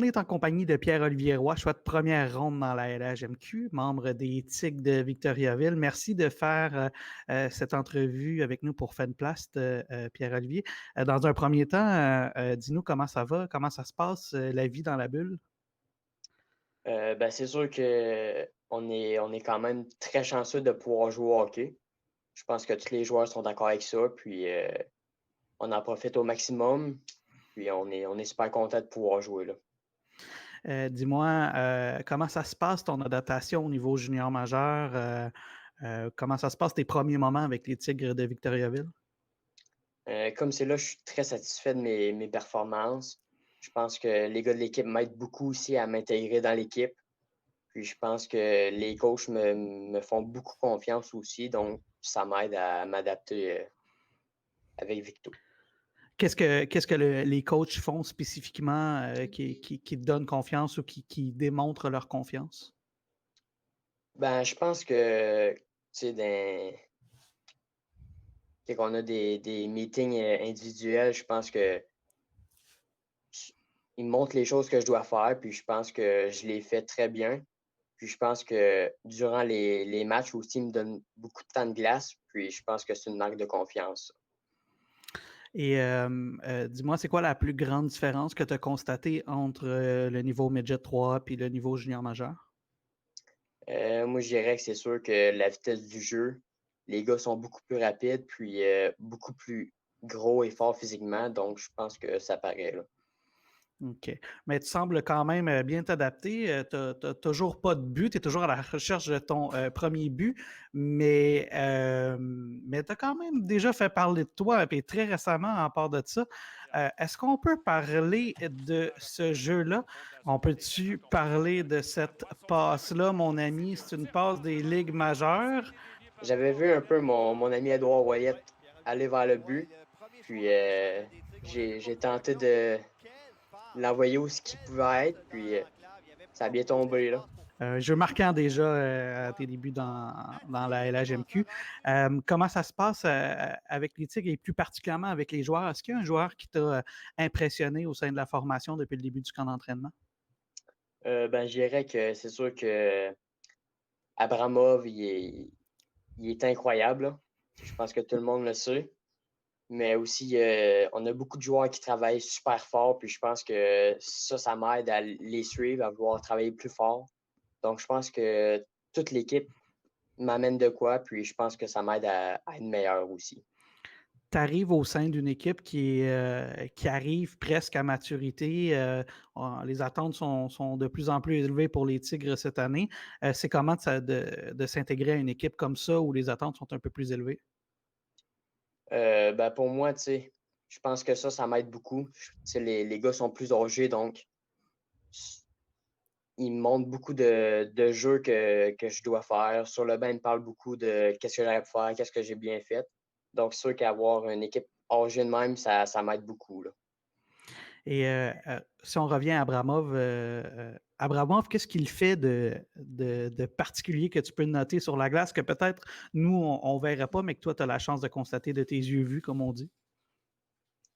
On est en compagnie de Pierre-Olivier Roy, choix de première ronde dans la LHMQ, membre des Tigres de Victoriaville. Merci de faire cette entrevue avec nous pour FanPlast, Pierre-Olivier. Dans un premier temps, dis-nous comment ça va, comment ça se passe, la vie dans la bulle? C'est sûr que on est quand même très chanceux de pouvoir jouer au hockey. Je pense que tous les joueurs sont d'accord avec ça, puis on en profite au maximum, puis on est super content de pouvoir jouer là. Dis-moi, comment ça se passe ton adaptation au niveau junior majeur? Comment ça se passe tes premiers moments avec les Tigres de Victoriaville? Comme c'est là, je suis très satisfait de mes performances. Je pense que les gars de l'équipe m'aident beaucoup aussi à m'intégrer dans l'équipe. Puis je pense que les coachs me font beaucoup confiance aussi, donc ça m'aide à m'adapter avec Victo. Qu'est-ce que les coachs font spécifiquement qui te donnent confiance ou qui démontrent leur confiance? Je pense que, tu sais, quand on a des meetings individuels, je pense que ils me montrent les choses que je dois faire, puis je pense que je les fais très bien. Puis je pense que durant les matchs aussi, ils me donnent beaucoup de temps de glace, puis je pense que c'est une marque de confiance. Et dis-moi, c'est quoi la plus grande différence que tu as constatée entre le niveau Midget 3 et le niveau junior majeur? Moi, je dirais que c'est sûr que la vitesse du jeu, les gars sont beaucoup plus rapides, puis beaucoup plus gros et forts physiquement, donc je pense que ça paraît là. OK. Mais tu sembles quand même bien t'adapter. Tu n'as toujours pas de but, tu es toujours à la recherche de ton premier but, mais tu as quand même déjà fait parler de toi, et très récemment en part de ça. Est-ce qu'on peut parler de ce jeu-là? On peut-tu parler de cette passe-là, mon ami? C'est une passe des ligues majeures. J'avais vu un peu mon ami Edouard Wyatt aller vers le but, puis j'ai tenté de l'envoyer où ce qu'il pouvait être, puis ça a bien tombé là. Jeu marquant déjà à tes débuts dans la LHMQ. Comment ça se passe avec les Tigres et plus particulièrement avec les joueurs? Est-ce qu'il y a un joueur qui t'a impressionné au sein de la formation depuis le début du camp d'entraînement? Je dirais que c'est sûr que Abramov, il est incroyable, là. Je pense que tout le monde le sait. Mais aussi, on a beaucoup de joueurs qui travaillent super fort, puis je pense que ça m'aide à les suivre, à vouloir travailler plus fort. Donc, je pense que toute l'équipe m'amène de quoi, puis je pense que ça m'aide à être meilleur aussi. Tu arrives au sein d'une équipe qui arrive presque à maturité. Les attentes sont de plus en plus élevées pour les Tigres cette année. C'est comment de s'intégrer à une équipe comme ça où les attentes sont un peu plus élevées? Pour moi, tu sais, je pense que ça m'aide beaucoup. Tu sais, les gars sont plus âgés, donc ils me montrent beaucoup de jeux que je dois faire. Sur le banc, ils me parlent beaucoup de qu'est-ce que j'aurais pu faire, qu'est-ce que j'ai bien fait. Donc, c'est sûr qu'avoir une équipe âgée de même, ça m'aide beaucoup, là. Et si on revient à Abramov, qu'est-ce qu'il fait de particulier que tu peux noter sur la glace que peut-être nous, on ne verrait pas, mais que toi, tu as la chance de constater de tes yeux vus, comme on dit?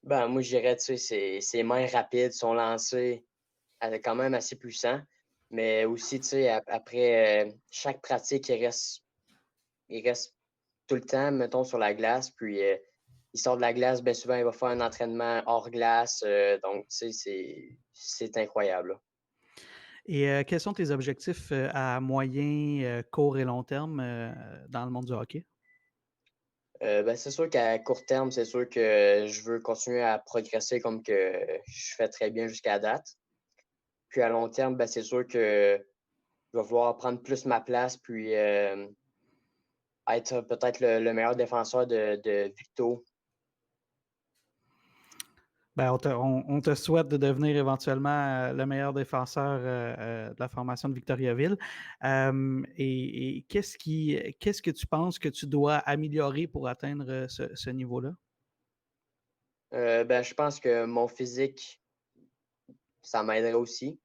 Moi, je dirais, tu sais, ses mains rapides, son lancer quand même assez puissant. Mais aussi, tu sais, après chaque pratique, il reste tout le temps, mettons, sur la glace. Puis, il sort de la glace, bien souvent, il va faire un entraînement hors glace. Donc, tu sais, c'est incroyable, là. Et quels sont tes objectifs à moyen, court et long terme dans le monde du hockey? C'est sûr qu'à court terme, c'est sûr que je veux continuer à progresser comme que je fais très bien jusqu'à date. Puis à long terme, c'est sûr que je vais vouloir prendre plus ma place, puis être peut-être le meilleur défenseur de Victo. Ben, on te souhaite de devenir éventuellement le meilleur défenseur de la formation de Victoriaville. Et qu'est-ce que tu penses que tu dois améliorer pour atteindre ce niveau-là? Je pense que mon physique, ça m'aiderait aussi.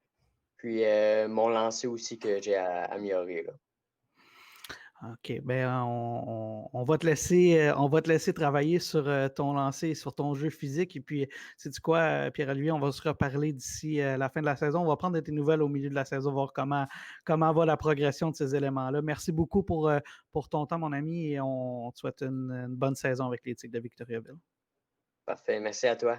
Puis mon lancer aussi que j'ai à améliorer, là. OK. Ben, on va te laisser, on va te laisser travailler sur, ton lancer, sur ton jeu physique et puis, sais-tu quoi, Pierre-Olivier, on va se reparler d'ici, la fin de la saison. On va prendre de tes nouvelles au milieu de la saison, voir comment va la progression de ces éléments-là. Merci beaucoup pour ton temps, mon ami, et on te souhaite une bonne saison avec les Tigres de Victoriaville. Parfait, merci à toi.